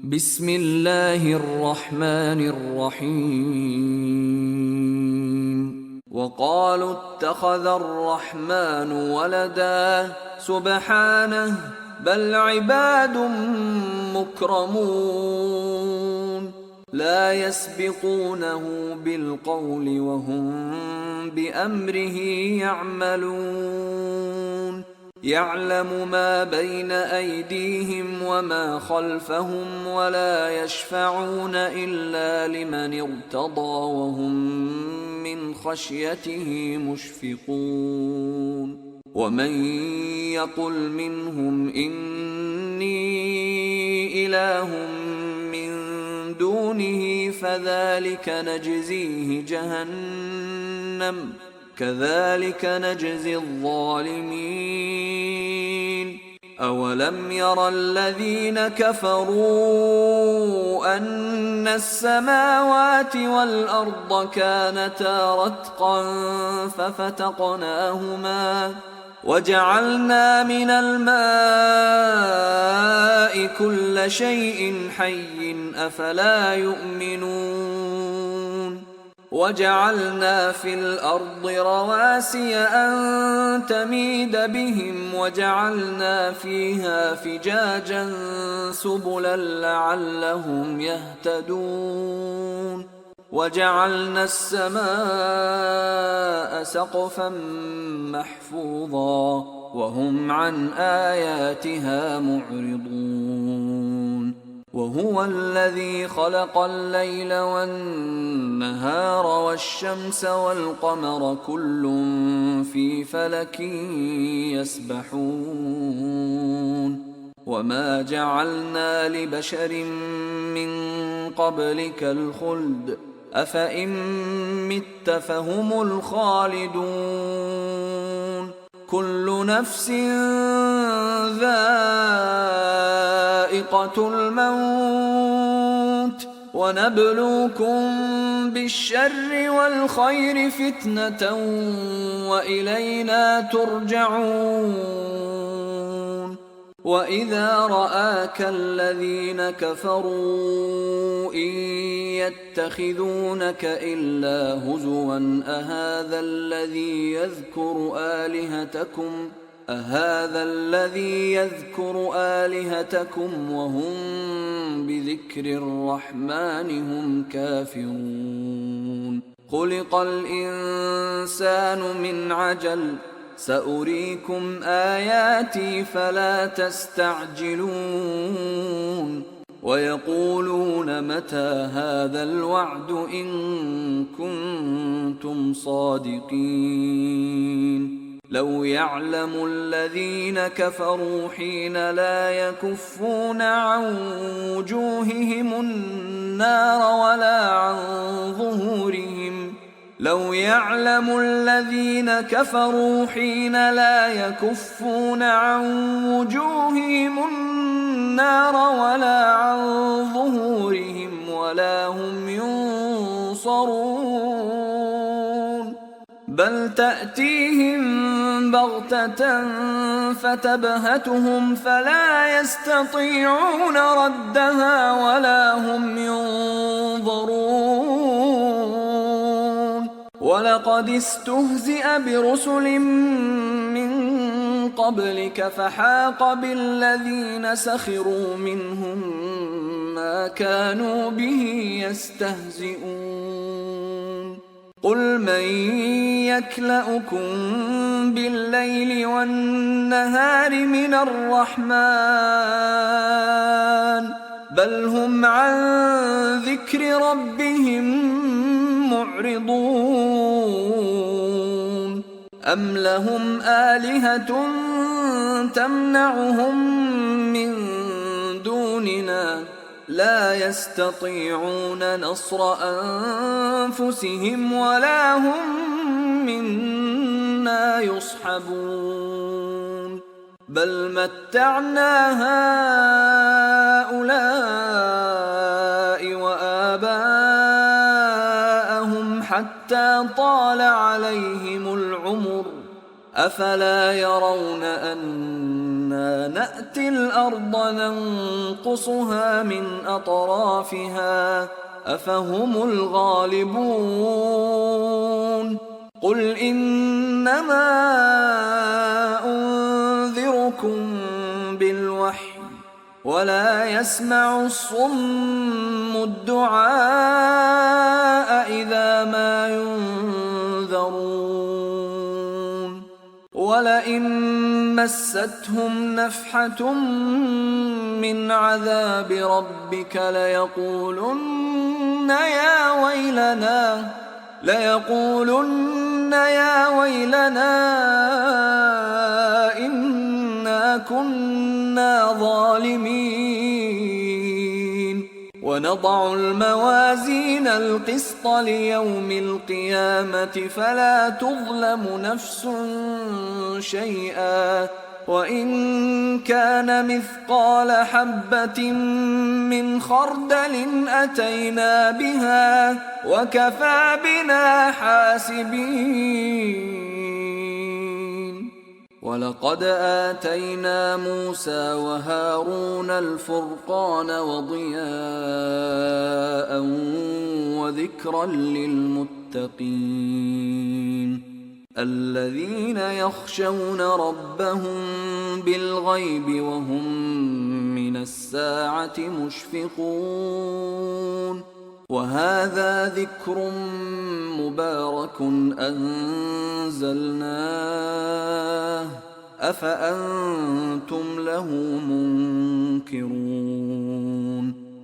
بسم الله الرحمن الرحيم وقالوا اتخذ الرحمن ولدا سبحانه بل عباد مكرمون لا يسبقونه بالقول وهم بأمره يعملون يعلم ما بين أيديهم وما خلفهم ولا يشفعون إلا لمن ارتضى وهم من خشيته مشفقون ومن يقل منهم إني إله من دونه فذلك نجزيه جهنم كذلك نجزي الظالمين أولم ير الذين كفروا أن السماوات والأرض كانتا رتقا ففتقناهما وجعلنا من الماء كل شيء حي أفلا يؤمنون وجعلنا في الأرض رواسي أن تميد بهم وجعلنا فيها فجاجا سبلا لعلهم يهتدون وجعلنا السماء سقفا محفوظا وهم عن آياتها معرضون وهو الذي خلق الليل والنهار والشمس والقمر كل في فلك يسبحون وما جعلنا لبشر من قبلك الخلد أفإن مت فهم الخالدون كل نفس ذائقة الموت ونبلوكم بالشر والخير فتنة وإلينا ترجعون وإذا رآك الذين كفروا إن يتخذونك إلا هزوا أهذا الذي يذكر آلهتكم وهم بذكر الرحمن هم كافرون خلق الإنسان من عجل سأريكم آياتي فلا تستعجلون ويقولون متى هذا الوعد إن كنتم صادقين لو يعلم الذين كفروا حين لا يكفون عن وجوههم النار ولا عن ظهورهم لو يعلم الذين كفروا حين لا يكفون عن وجوههم النار ولا عن ظهورهم ولا هم ينصرون بل تأتيهم بغتة فتبهتهم فلا يستطيعون ردها ولا هم ينظرون ولقد استهزئ برسل من قبلك فحاق بالذين سخروا منهم ما كانوا به يستهزئون قل من يكلؤكم بالليل والنهار من الرحمن بل هم عن ذكر ربهم معرضون أم لهم آلهة تمنعهم من دوننا لا يستطيعون نصر أنفسهم ولا هم منا يصحبون بل متعنا هؤلاء وآباءهم حتى طال عليهم العمر أفلا يرون أنا إنا نأتي الأرض ننقصها من أطرافها أفهم الغالبون قل إنما أنذركم بالوحي ولا يسمع الصم الدعاء إذا ما ينذرون ولئن مستهم نفحة من عذاب ربك ليقولن يا ويلنا إنا كنا ظالمين ونضع الموازين القسط ليوم القيامة فلا تظلم نفس شيئا وإن كان مثقال حبة من خردل أتينا بها وكفى بنا حاسبين ولقد آتينا موسى وهارون الفرقان وضياء وذكرا للمتقين الذين يخشون ربهم بالغيب وهم من الساعة مشفقون وهذا ذكر مبارك أنزلناه أفأنتم له منكرون